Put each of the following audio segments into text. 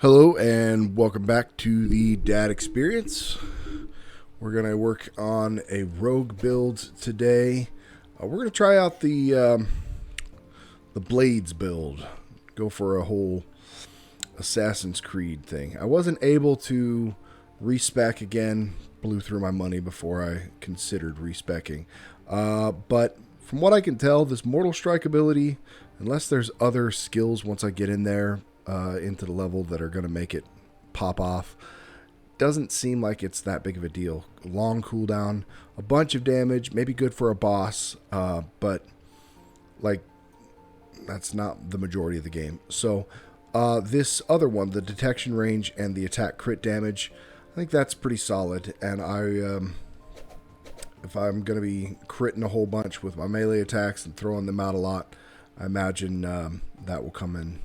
Hello and welcome back to the Dad Experience. We're going to work on a rogue build today. We're going to try out the Blades build. Go for a whole Assassin's Creed thing. I wasn't able to respec again. Blew through my money before I considered respecking. But from what I can tell, this Mortal Strike ability, unless there's other skills once I get in there, into the level that are going to make it pop off, doesn't seem like it's that big of a deal. Long cooldown, a bunch of damage, maybe good for a boss, but like that's not the majority of the game. So this other one, the detection range and the attack crit damage, I think that's pretty solid. And if I'm going to be critting a whole bunch with my melee attacks and throwing them out a lot, I imagine that will come in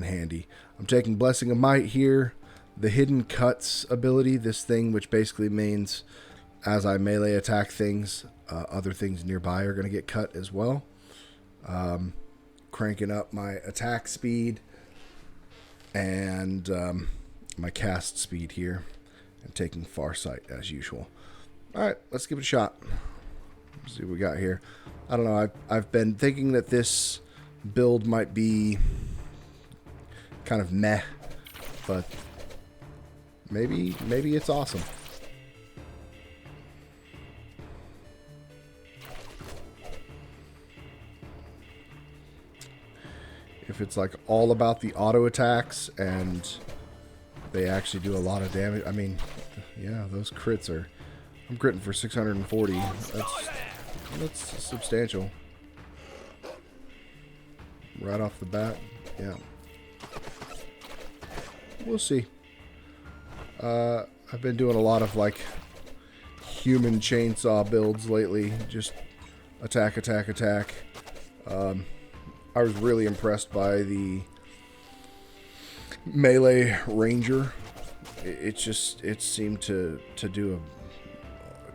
handy. I'm taking Blessing of Might here. The Hidden Cuts ability, this thing which basically means as I melee attack things, other things nearby are going to get cut as well. Cranking up my attack speed and my cast speed here, and taking Farsight as usual. Alright, let's give it a shot. Let's see what we got here. I don't know, I've been thinking that this build might be kind of meh, but maybe it's awesome. If it's like all about the auto attacks and they actually do a lot of damage, I mean, yeah, those crits are, I'm critting for 640. That's substantial. Right off the bat, yeah. We'll see. I've been doing a lot of like human chainsaw builds lately. Just attack, attack, attack. I was really impressed by the melee ranger. It seemed to do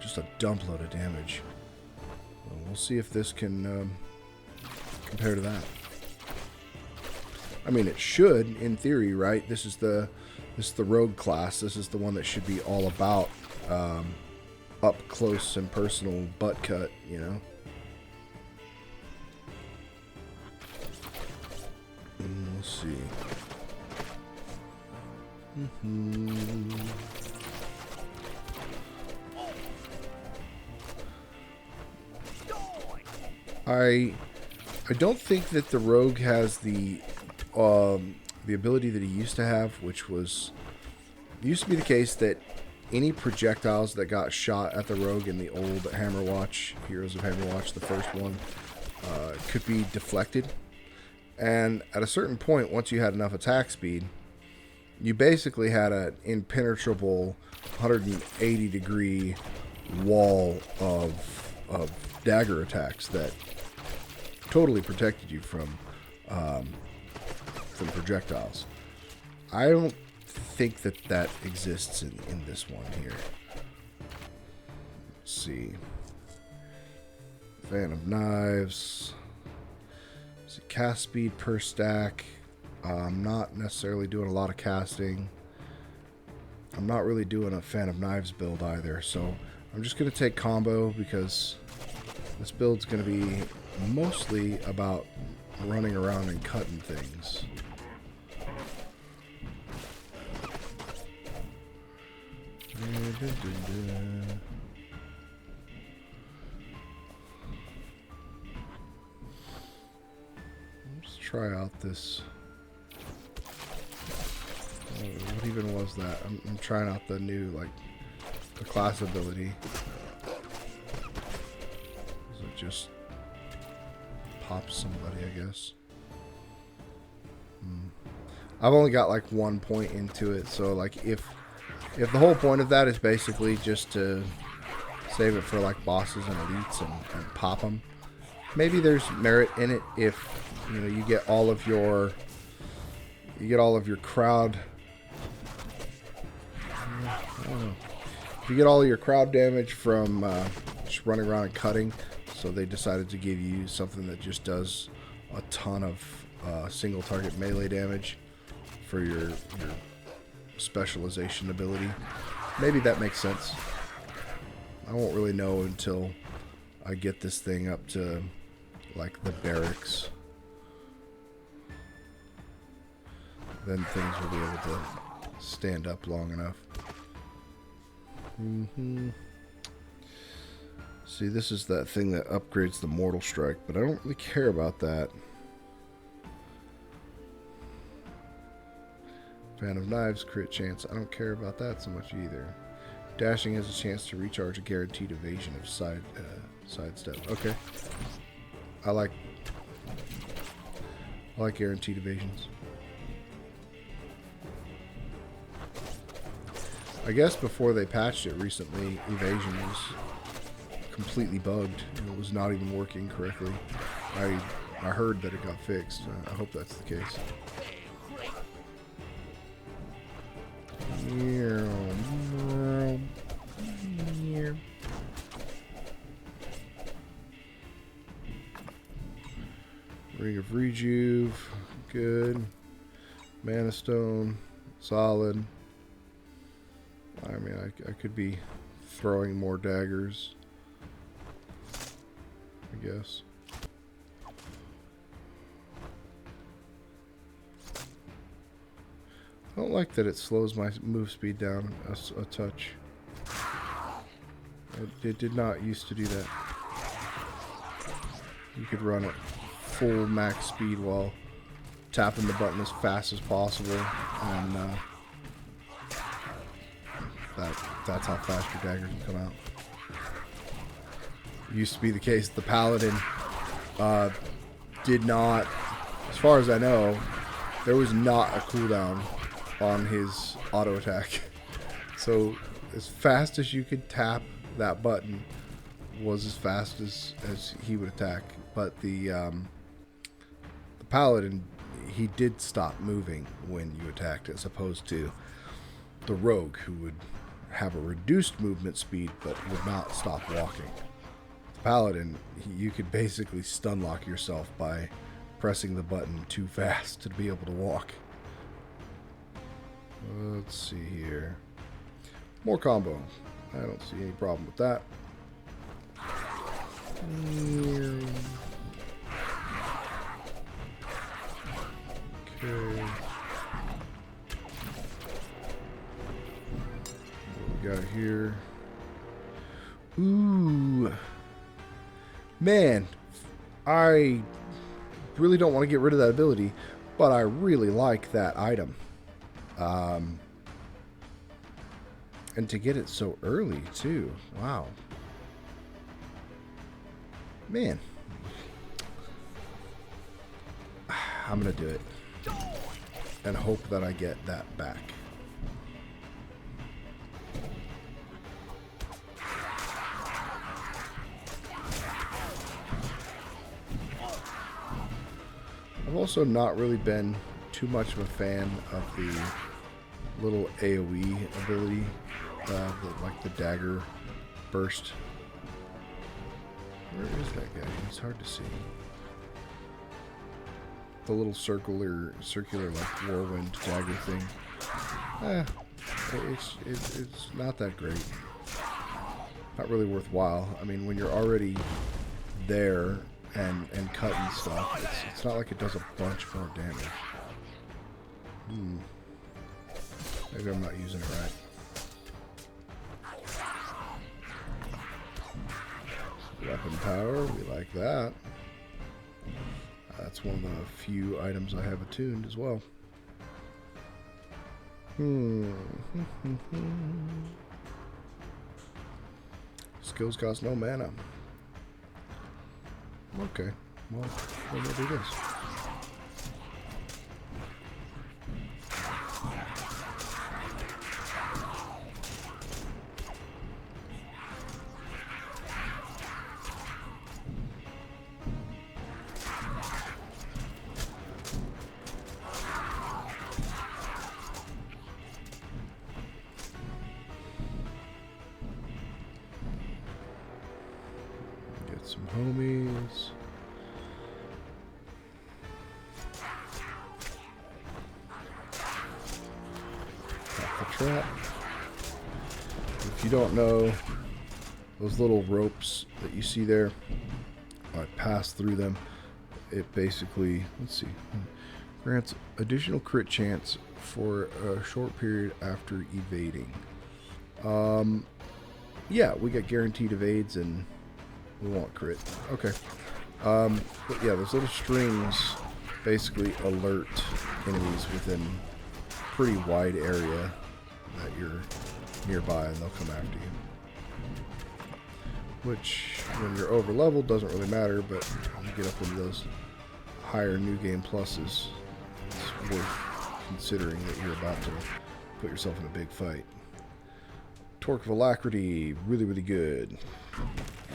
just a dump load of damage. We'll see if this can compare to that. I mean, it should, in theory, right? This is the rogue class. This is the one that should be all about up close and personal butt cut, you know? We'll see. I don't think that the rogue has the ability that he used to have, which was, it used to be the case that any projectiles that got shot at the rogue in the old Hammerwatch, Heroes of Hammerwatch, the first one, could be deflected. And at a certain point, once you had enough attack speed, you basically had an impenetrable 180-degree wall of dagger attacks that totally protected you from projectiles. I don't think that exists in this one here. Let's see. Fan of Knives. Let's see, cast speed per stack. I'm not necessarily doing a lot of casting. I'm not really doing a Fan of Knives build either, so I'm just going to take combo because this build's going to be mostly about running around and cutting things. Let's try out this. What even was that? I'm trying out the new, like, the class ability. Does it just pop somebody, I guess? I've only got like 1 point into it, so like if the whole point of that is basically just to save it for like bosses and elites and pop them, maybe there's merit in it if you get all of your crowd. I don't know. If you get all of your crowd damage from just running around and cutting, so they decided to give you something that just does a ton of single target melee damage for your specialization ability. Maybe that makes sense. I won't really know until I get this thing up to like the barracks. Then things will be able to stand up long enough. See, this is that thing that upgrades the Mortal Strike, but I don't really care about that. Fan of Knives, crit chance. I don't care about that so much either. Dashing has a chance to recharge a guaranteed evasion of sidestep. Okay. I like guaranteed evasions. I guess before they patched it recently, evasion was completely bugged. It was not even working correctly. I heard that it got fixed. I hope that's the case. Ring of Rejuve, good. Mana Stone, solid. I mean, I could be throwing more daggers, I guess. I don't like that it slows my move speed down a touch. It did not used to do that. You could run at full max speed while tapping the button as fast as possible, and that's how fast your daggers can come out. It used to be the case the Paladin did not, as far as I know, there was not a cooldown on his auto attack. So as fast as you could tap that button was as fast as he would attack. But the Paladin, he did stop moving when you attacked, as opposed to the Rogue, who would have a reduced movement speed but would not stop walking. The Paladin, you could basically stun lock yourself by pressing the button too fast to be able to walk. Let's see here. More combo. I don't see any problem with that. Okay. What we got here? Ooh. Man, I really don't want to get rid of that ability, but I really like that item. And to get it so early, too. Wow. Man. I'm going to do it. And hope that I get that back. I've also not really been too much of a fan of the little AoE ability, like the dagger burst. Where is that guy? It's hard to see. The little circular like whirlwind dagger thing. It's not that great. Not really worthwhile. I mean, when you're already there and cutting stuff, it's not like it does a bunch more damage. Maybe I'm not using it right. Weapon power, we like that. That's one of the few items I have attuned as well. Skills cost no mana. Okay, well, we'll do this. Some homies. trap. If you don't know, those little ropes that you see there, I pass through them. It basically, let's see, grants additional crit chance for a short period after evading. Yeah, we got guaranteed evades and we want crit. Okay. But yeah, those little strings basically alert enemies within a pretty wide area that you're nearby, and they'll come after you. Which, when you're over leveled, doesn't really matter, but when you get up into those higher new game pluses, it's worth considering that you're about to put yourself in a big fight. Torque of Alacrity, really, really good.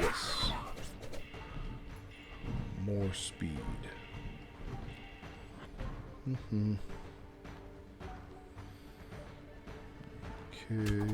Yes. More speed. Okay.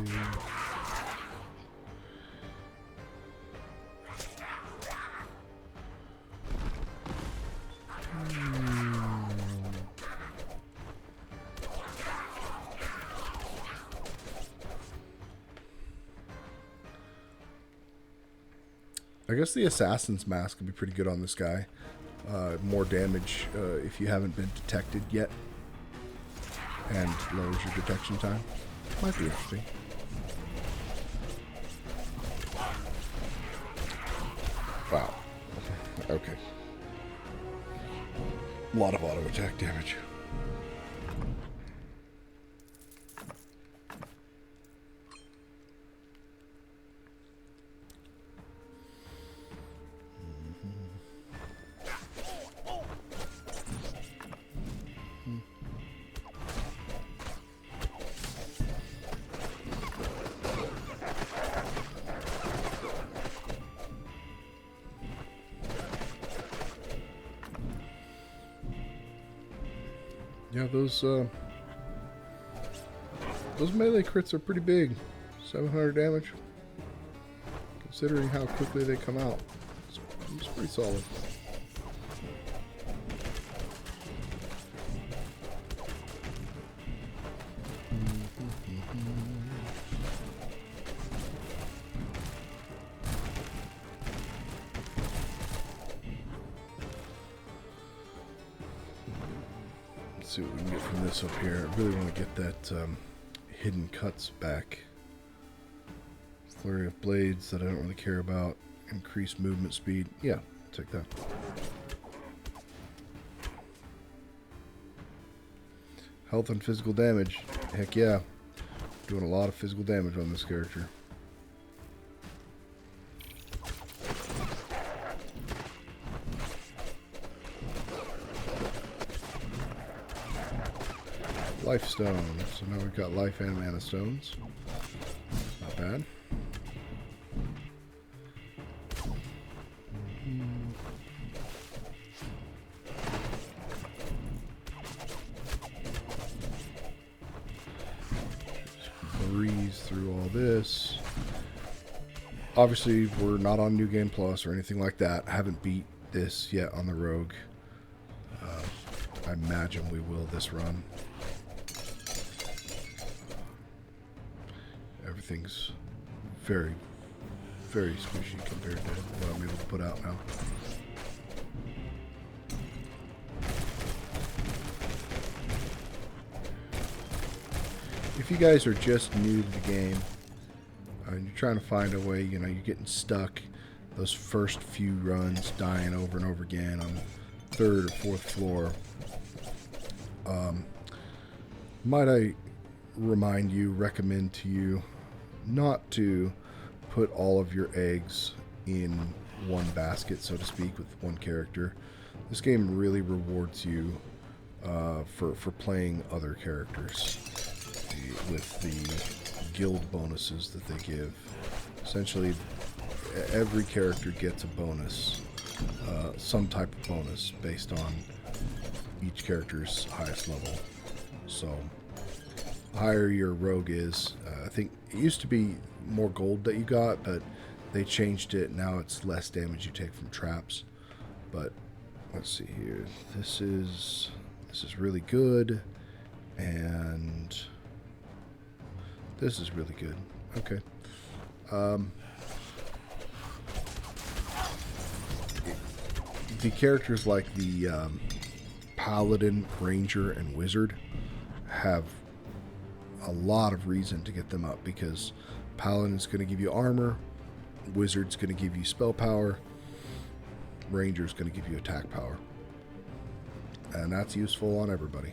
I guess the Assassin's Mask would be pretty good on this guy. More damage if you haven't been detected yet. And lowers your detection time. Might be interesting. Wow. Okay. A lot of auto attack damage. Yeah, those melee crits are pretty big. 700 damage. Considering how quickly they come out, it's pretty solid. See what we can get from this up here. I really want to get that hidden cuts back. Flurry of blades that I don't really care about. Increased movement speed. Yeah, take that. Health and physical damage. Heck yeah. Doing a lot of physical damage on this character. Life stones. So now we've got life and mana stones. Not bad. Breeze through all this. Obviously, we're not on New Game Plus or anything like that. I haven't beat this yet on the Rogue. I imagine we will this run. Everything's very, very squishy compared to what I'm able to put out now. If you guys are just new to the game and you're trying to find a way, you know, you're getting stuck those first few runs, dying over and over again on the third or fourth floor, might I recommend to you not to put all of your eggs in one basket, so to speak, with one character. This game really rewards you for playing other characters with the guild bonuses that they give. Essentially, every character gets a bonus, some type of bonus based on each character's highest level. So, higher your rogue is, I think it used to be more gold that you got, but they changed it. Now it's less damage you take from traps. But let's see here. This is really good, and This is really good. Okay. The characters like the Paladin, Ranger, and Wizard have a lot of reason to get them up, because Paladin is going to give you armor, Wizard's going to give you spell power, Ranger's going to give you attack power. And that's useful on everybody.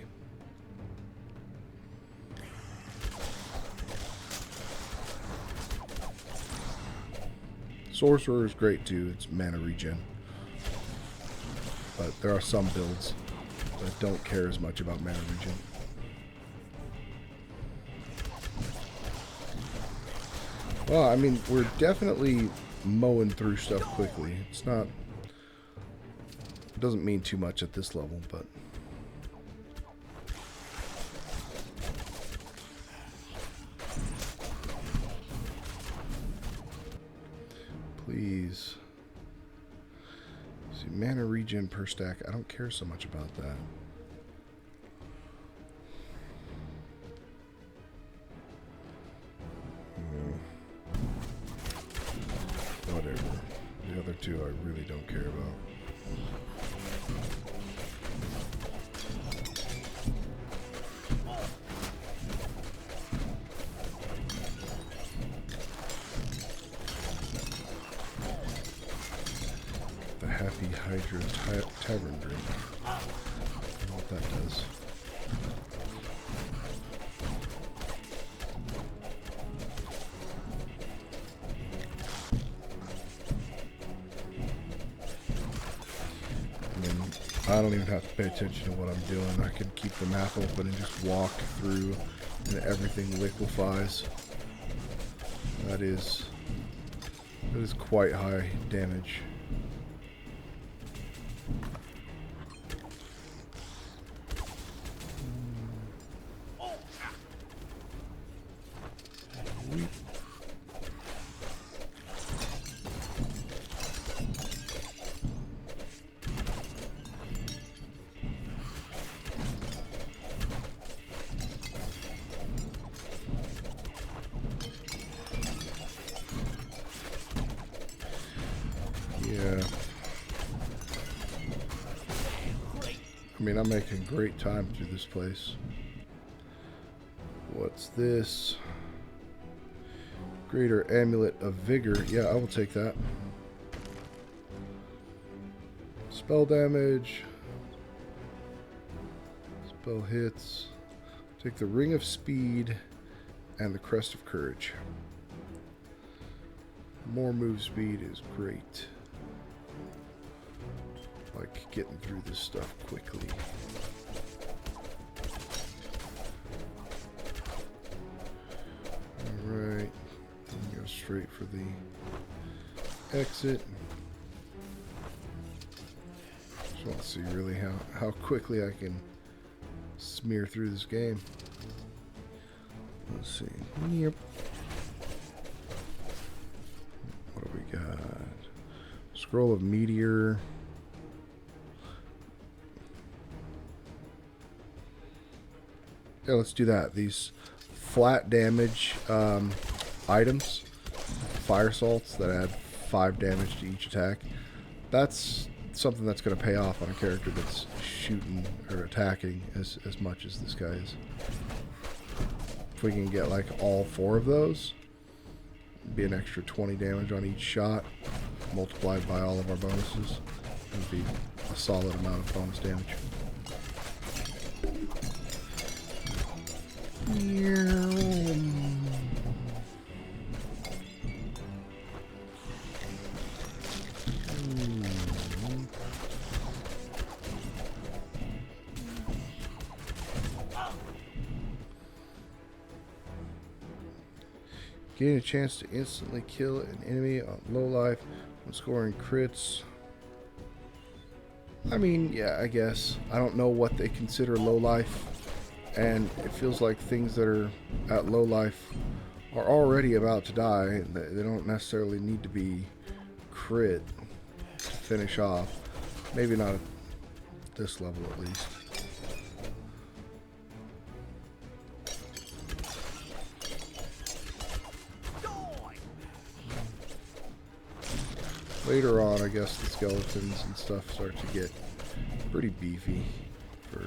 Sorcerer is great too, it's mana regen. But there are some builds that don't care as much about mana regen. Well, I mean, we're definitely mowing through stuff quickly. It's not... It doesn't mean too much at this level, but... Please. See, mana regen per stack. I don't care so much about that. Whatever. The other two I really don't care about. The Happy Hydra Tavern Drink. I don't know what that does. I don't even have to pay attention to what I'm doing. I can keep the map open and just walk through and everything liquefies. That is quite high damage. Yeah. I mean, I'm making great time through this place. What's this? Greater Amulet of Vigor. Yeah, I will take that. Spell damage. Spell hits. Take the Ring of Speed and the Crest of Courage. More move speed is great. Like getting through this stuff quickly. Alright. Go straight for the exit. Just want to see really how quickly I can smear through this game. Let's see. Yep. What do we got? Scroll of Meteor. Yeah, let's do that. These flat damage items, fire salts that add 5 damage to each attack. That's something that's going to pay off on a character that's shooting or attacking as much as this guy is. If we can get like all 4 of those, it'd be an extra 20 damage on each shot, multiplied by all of our bonuses. It'd be a solid amount of bonus damage. Gain a chance to instantly kill an enemy on low life when scoring crits. I mean, yeah, I guess. I don't know what they consider low life. And it feels like things that are at low life are already about to die. They don't necessarily need to be crit to finish off. Maybe not at this level at least. Later on, I guess the skeletons and stuff start to get pretty beefy for...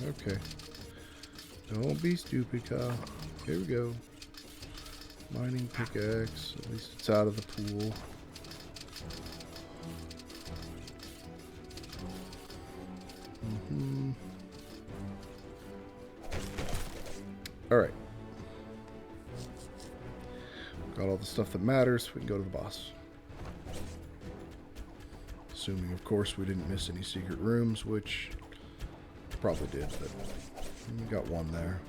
Okay. Don't be stupid, Kyle. Here we go. Mining pickaxe. At least it's out of the pool. Alright. Got all the stuff that matters. We can go to the boss. Assuming, of course, we didn't miss any secret rooms, which probably did, but we got one there.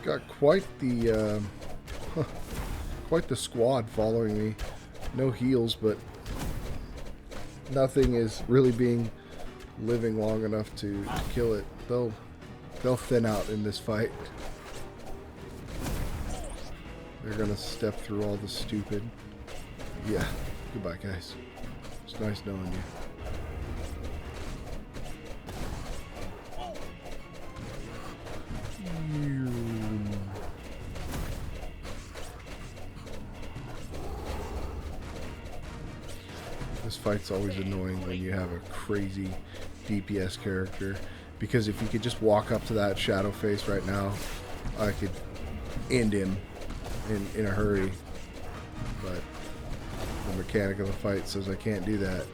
Got quite the squad following me. No heals, but nothing is really living long enough to kill it. They'll thin out in this fight. They're gonna step through all the stupid. Yeah. Goodbye, guys. It's nice knowing you. This fight's always annoying when you have a crazy DPS character, because if you could just walk up to that shadow face right now, I could end him in a hurry, but the mechanic of the fight says I can't do that.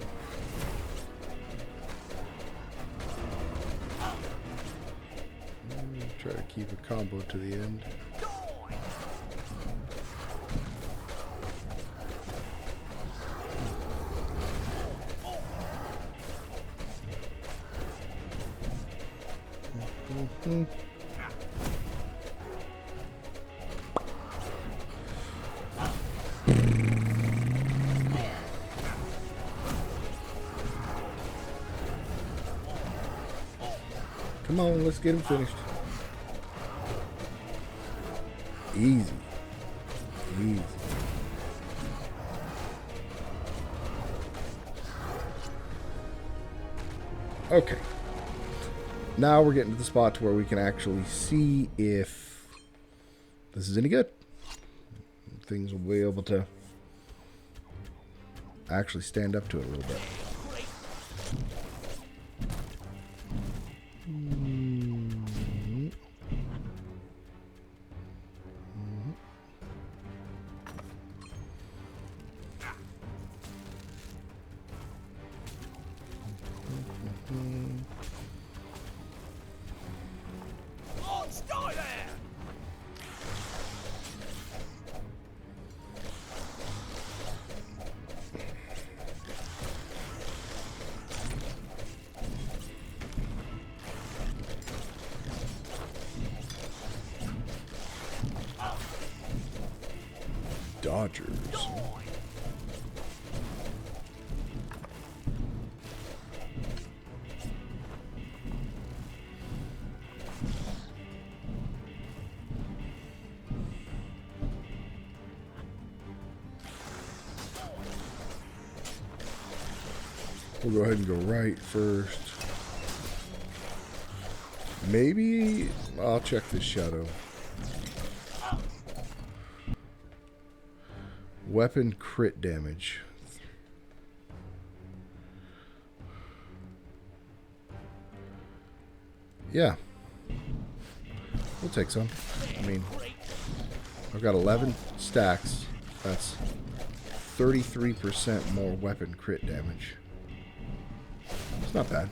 Try to keep a combo to the end. Come on, let's get him finished. Easy. Easy. Okay. Now we're getting to the spot to where we can actually see if this is any good. Things will be able to actually stand up to it a little bit. Dodgers. We'll go ahead and go right first. Maybe I'll check this shadow. Weapon crit damage. Yeah. We'll take some. I mean, I've got 11 stacks. That's 33% more weapon crit damage. It's not bad.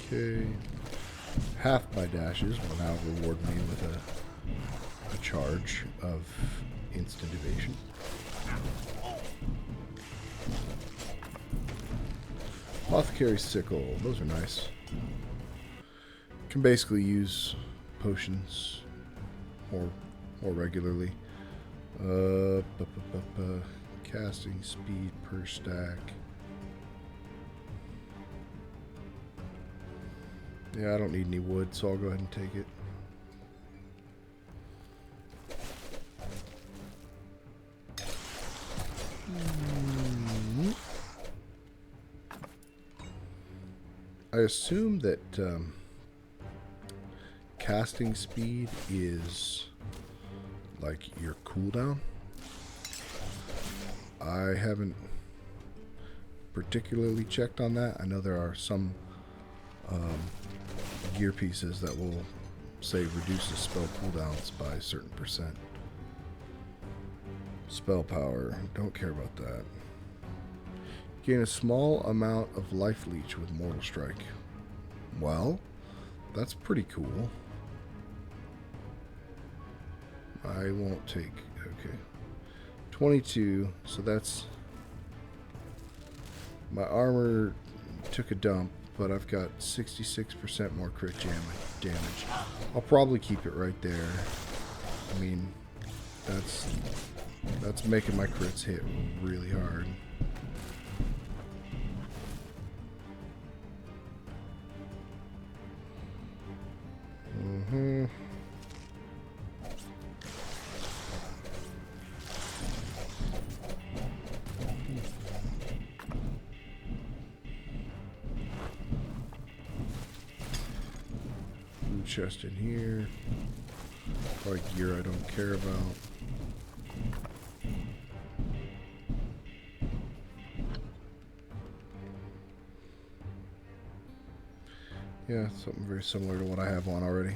Okay. half my dashes will now reward me with a charge of instant evasion. Apothecary Sickle. Those are nice. Can basically use potions more regularly. Casting speed per stack. Yeah, I don't need any wood, so I'll go ahead and take it. I assume that casting speed is like your cooldown. I haven't particularly checked on that. I know there are some gear pieces that will say reduce the spell cooldowns by a certain percent. Spell power, don't care about that. Gain a small amount of life leech with Mortal Strike. Well, that's pretty cool. I won't take, okay. 22, so that's, my armor took a dump, but I've got 66% more crit damage. I'll probably keep it right there. I mean, that's making my crits hit really hard. Blue chest in here. Probably gear I don't care about. Yeah, something very similar to what I have on already.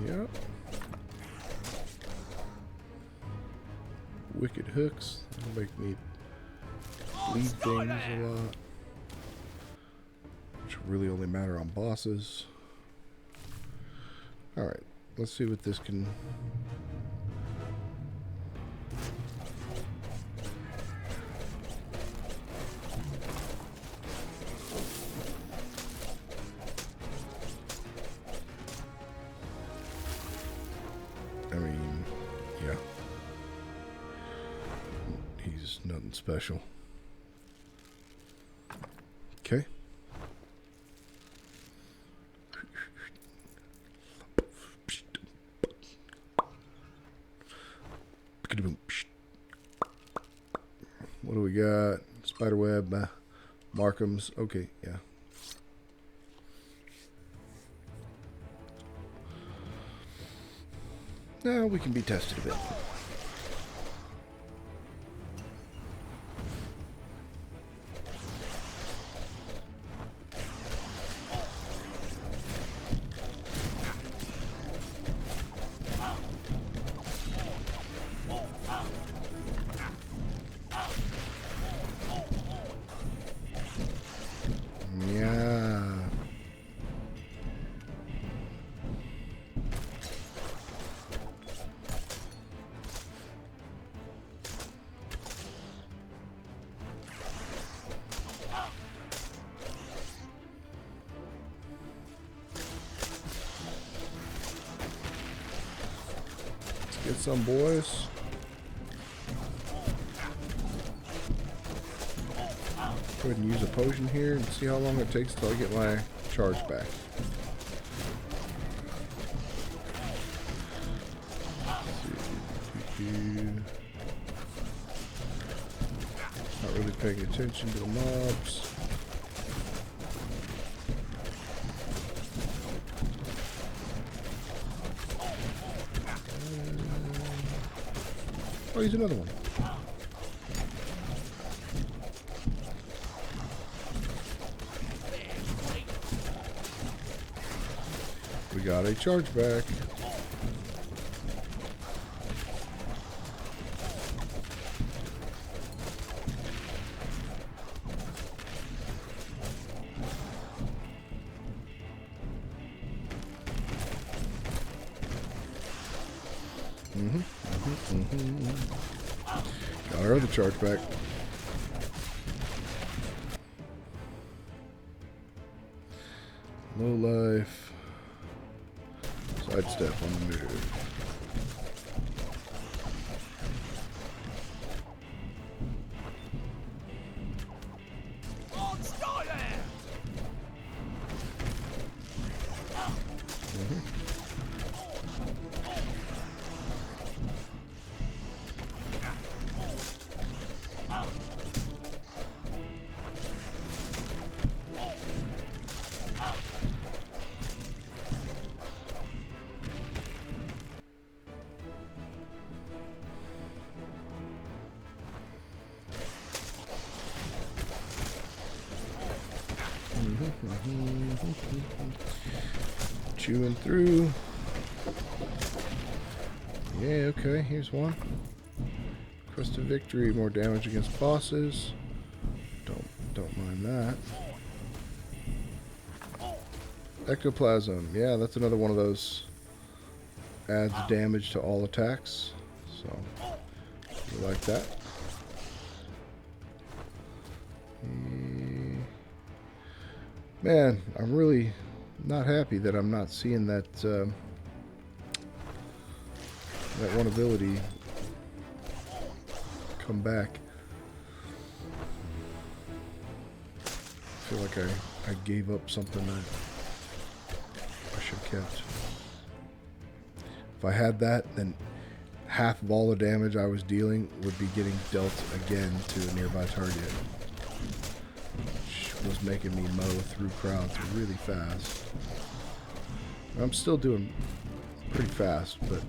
Yep. Wicked hooks. That'll make me bleed things a lot. Which really only matter on bosses. Alright, let's see what this can... I mean, yeah. He's nothing special. Okay. What do we got? Spiderweb, Markham's. Okay, yeah. Now we can be tested a bit. Yeah. Let's get some, boys. Go ahead and use a potion here and see how long it takes till I get my charge back. Not really paying attention to the mobs. Oh, here's another one. We got a charge back. Got our other charge back. Low life. Sidestep on the move. Chewing through. Yeah, okay, here's one. Quest of victory, more damage against bosses. Don't mind that. Ectoplasm, yeah, that's another one of those. Adds damage to all attacks. So we like that. Man, I'm really not happy that I'm not seeing that that one ability come back. I feel like I gave up something that I should have kept. If I had that, then half of all the damage I was dealing would be getting dealt again to a nearby target. Was making me mow through crowds really fast. I'm still doing pretty fast, but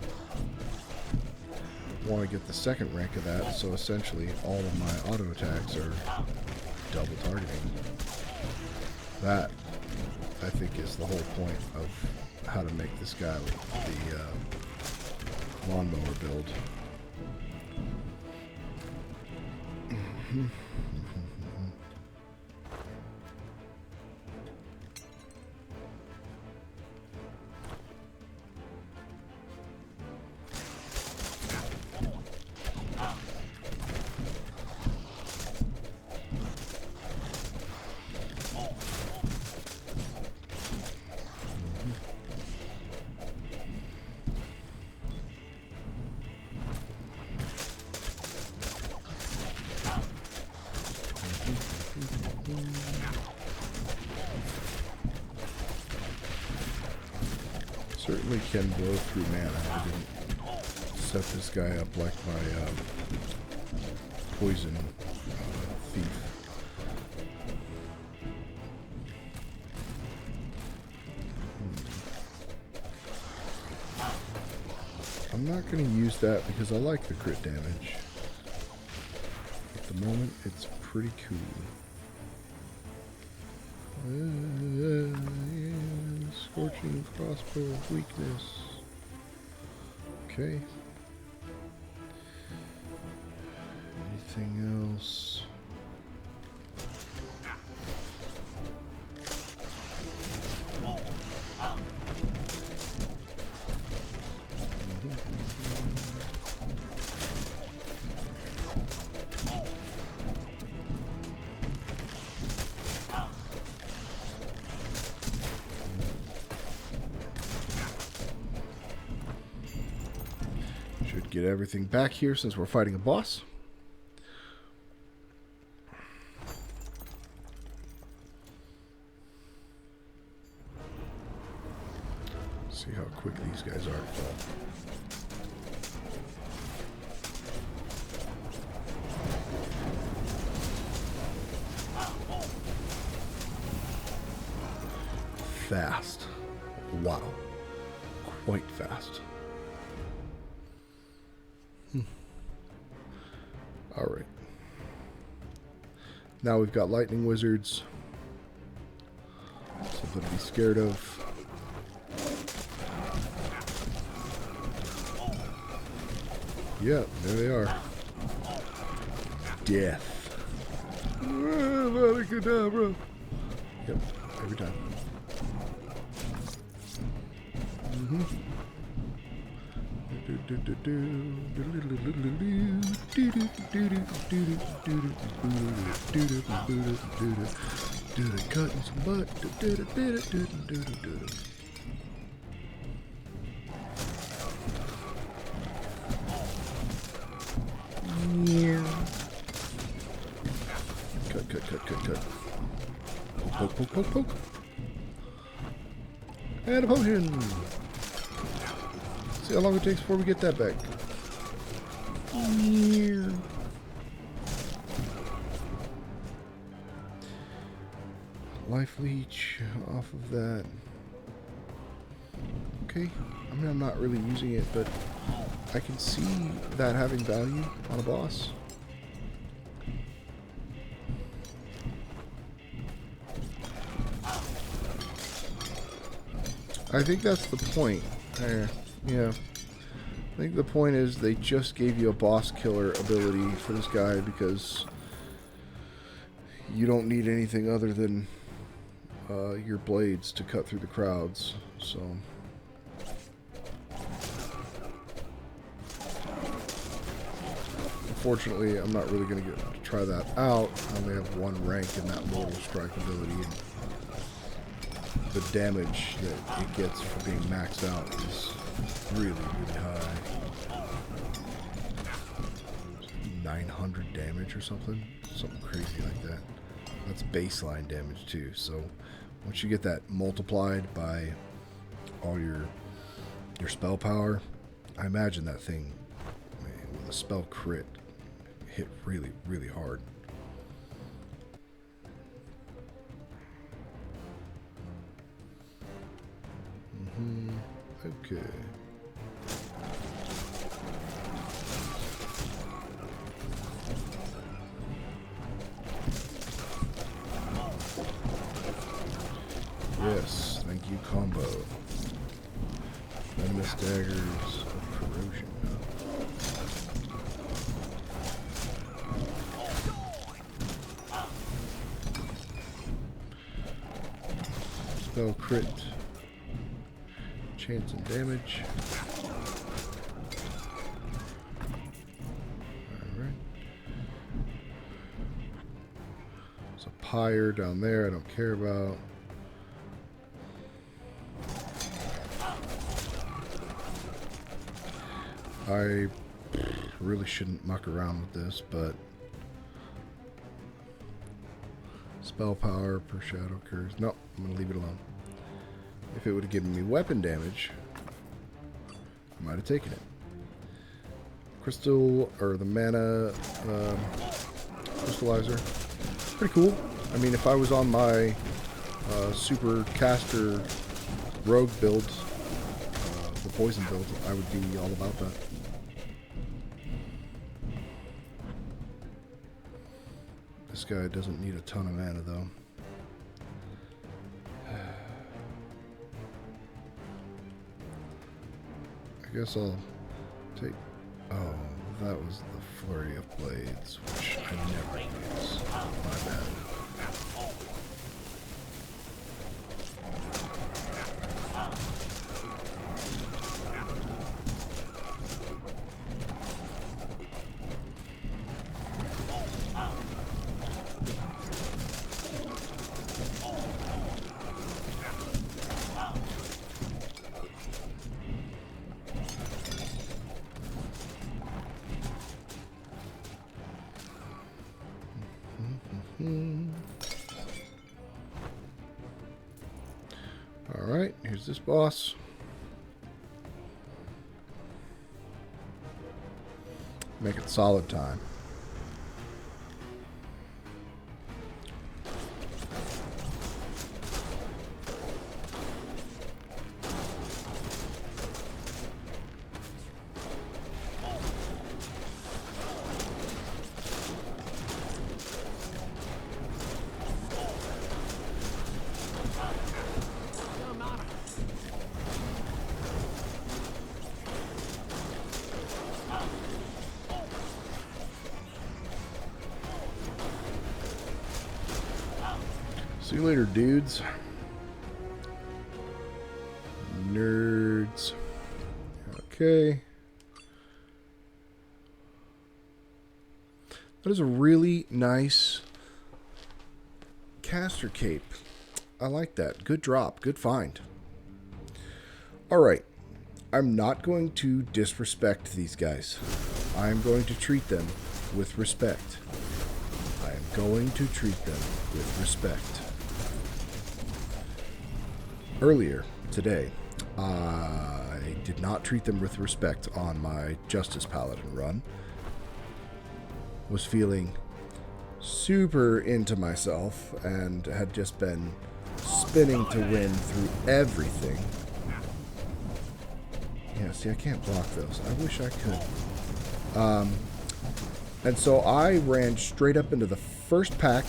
I want to get the second rank of that, so essentially all of my auto attacks are double targeting. That, I think, is the whole point of how to make this guy the lawnmower build. Certainly can blow through mana. I didn't set this guy up like my poison thief. I'm not going to use that because I like the crit damage. At the moment, it's pretty cool. Yeah, scorching crossbow of weakness. Okay. Anything else? Get everything back here since we're fighting a boss. See how quick these guys are. Fast. Wow. Quite fast. Alright. Now we've got lightning wizards. Something to be scared of. Yeah, there they are. Death. Bro. Yep, every time. Cutting some butt. Cut. Poke. And a potion. See how long it takes before we get that back. Life leech off of that. Okay. I mean, I'm not really using it, but I can see that having value on a boss. I think that's the point. Yeah. I think the point is they just gave you a boss killer ability for this guy because you don't need anything other than your blades to cut through the crowds. So unfortunately, I'm not really going to get to try that out. I only have one rank in that Mortal Strike ability, and the damage that it gets for being maxed out is really high. 900 damage or something crazy like that. That's baseline damage too. So once you get that multiplied by all your spell power, I imagine that thing, man, with a spell crit, hit really hard. Okay. Yes, thank you, combo. Venomous daggers of corrosion. Spell crit. Chance and damage. Alright. There's a pyre down there I don't care about. I really shouldn't muck around with this, but spell power per shadow curse. No, I'm going to leave it alone. If it would have given me weapon damage, I might have taken it. Crystal, or the mana crystallizer. Pretty cool. I mean, if I was on my super caster rogue build, the poison build, I would be all about that. This guy doesn't need a ton of mana though. I guess I'll take... Oh, that was the flurry of blades, which I never use. My bad. Alright, here's this boss. Make it solid time. See you later, dudes. Nerds. Okay. That is a really nice caster cape. I like that. Good drop. Good find. Alright. I'm not going to disrespect these guys. I'm going to treat them with respect. I am going to treat them with respect. Earlier today, I did not treat them with respect on my Justice Paladin run. Was feeling super into myself and had just been spinning to win through everything. Yeah, see, I can't block those. I wish I could. And so I ran straight up into the first pack,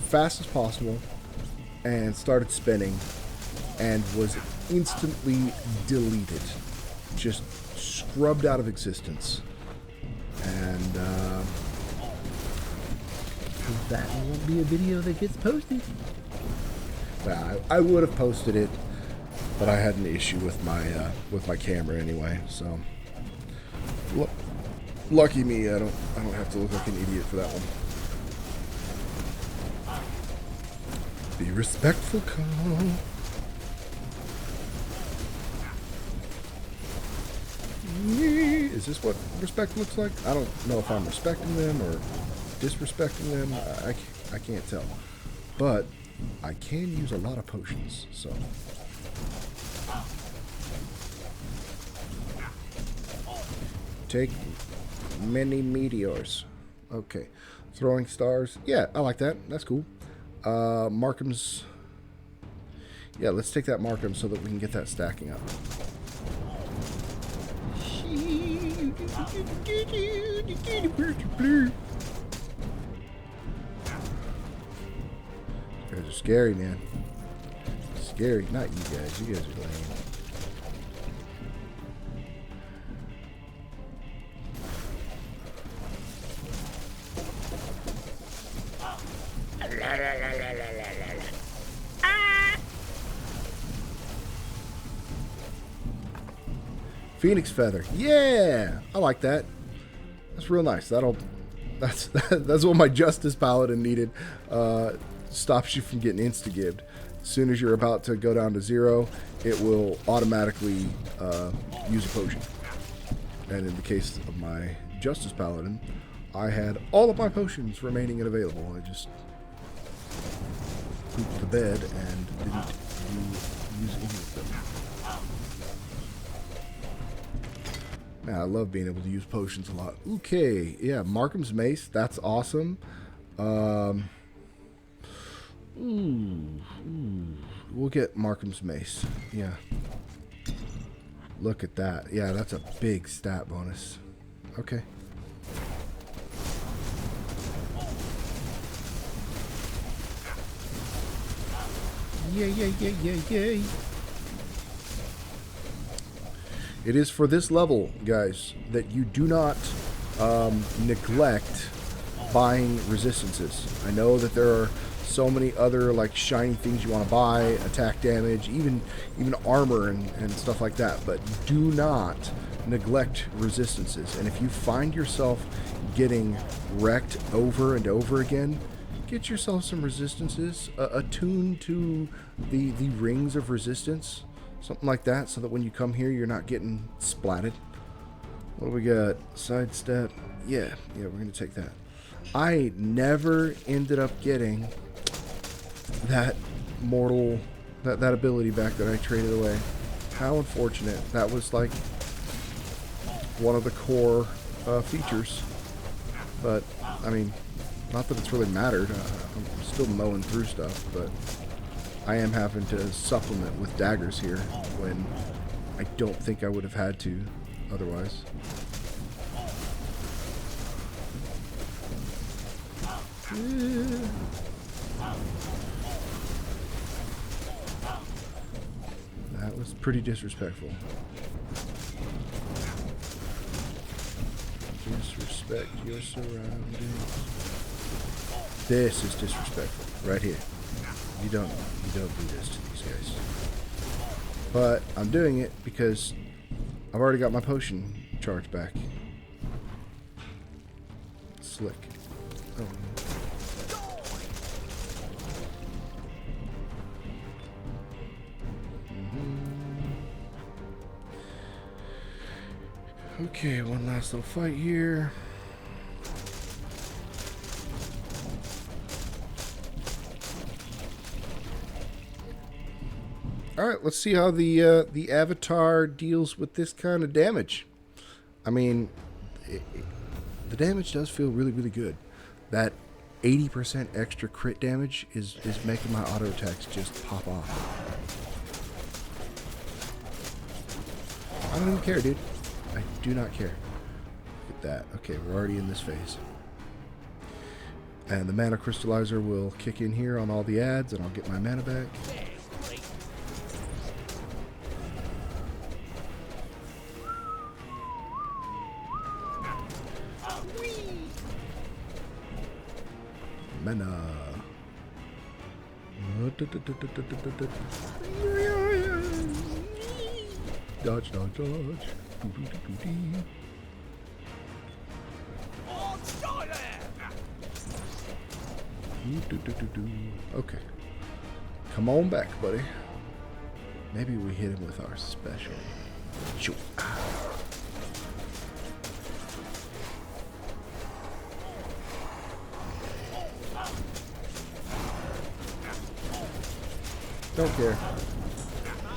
fast as possible, and started spinning, and was instantly deleted. Just scrubbed out of existence. And, that won't be a video that gets posted. well, I would have posted it, but I had an issue with my camera anyway. So, lucky me, I don't have to look like an idiot for that one. Be respectful, Carl. Is this what respect looks like? I don't know if I'm respecting them or disrespecting them. I can't tell. But I can use a lot of potions, so. Take many meteors. Okay. Throwing stars. Yeah, I like that. That's cool. Markham's. Yeah, let's take that Markham so that we can get that stacking up. You guys are scary, man. Scary. Not you guys. You guys are lame. Phoenix Feather. Yeah! I like that. That's real nice. That's what my Justice Paladin needed. Stops you from getting insta-gibbed. As soon as you're about to go down to 0, it will automatically use a potion. And in the case of my Justice Paladin, I had all of my potions remaining and available. I just pooped the bed and didn't use any of them. Man, I love being able to use potions a lot. Okay, yeah, Markham's Mace. That's awesome. We'll get Markham's Mace. Yeah. Look at that. Yeah, that's a big stat bonus. Okay. Yay. It is for this level, guys, that you do not neglect buying resistances. I know that there are so many other like shiny things you want to buy, attack damage, even armor and stuff like that, but do not neglect resistances. And if you find yourself getting wrecked over and over again, get yourself some resistances, attuned to the rings of resistance. Something like that, so that when you come here, you're not getting splatted. What do we got? Sidestep. Yeah, we're going to take that. I never ended up getting that mortal, that ability back that I traded away. How unfortunate. That was like one of the core features. But, I mean, not that it's really mattered. I'm still mowing through stuff, but I am having to supplement with daggers here when I don't think I would have had to otherwise. That was pretty disrespectful. Disrespect your surroundings. This is disrespectful right here. You don't do this to these guys. But I'm doing it because I've already got my potion charge back. Slick. Oh. Okay, one last little fight here. All right, let's see how the avatar deals with this kind of damage. I mean, the damage does feel really, really good. That 80% extra crit damage is making my auto attacks just pop off. I don't even care, dude. I do not care. Look at that. Okay, we're already in this phase. And the mana crystallizer will kick in here on all the ads, and I'll get my mana back. Mana. Dodge, dodge, dodge. Okay. Come on back, buddy. Maybe we hit him with our special. Shoot. Don't care.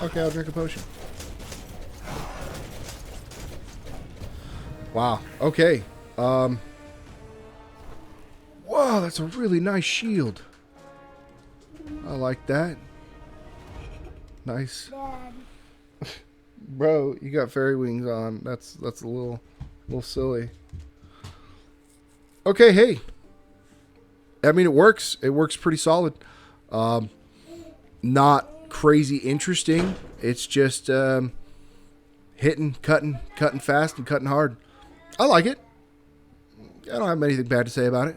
Okay, I'll drink a potion. Wow. Okay. Wow, that's a really nice shield. I like that. Nice. Bro, you got fairy wings on. That's a little silly. Okay, hey. I mean, it works. It works pretty solid. Not crazy interesting. It's just hitting, cutting fast and cutting hard. I like it. I don't have anything bad to say about it.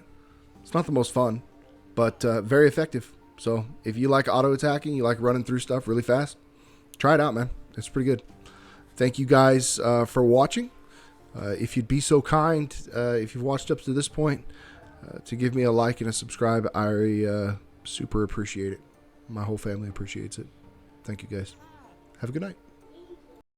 It's not the most fun, but very effective. So if you like auto attacking, you like running through stuff really fast, try it out, man. It's pretty good. Thank you guys for watching. If you'd be so kind, if you've watched up to this point, to give me a like and a subscribe, I super appreciate it. My whole family appreciates it. Thank you guys. Have a good night.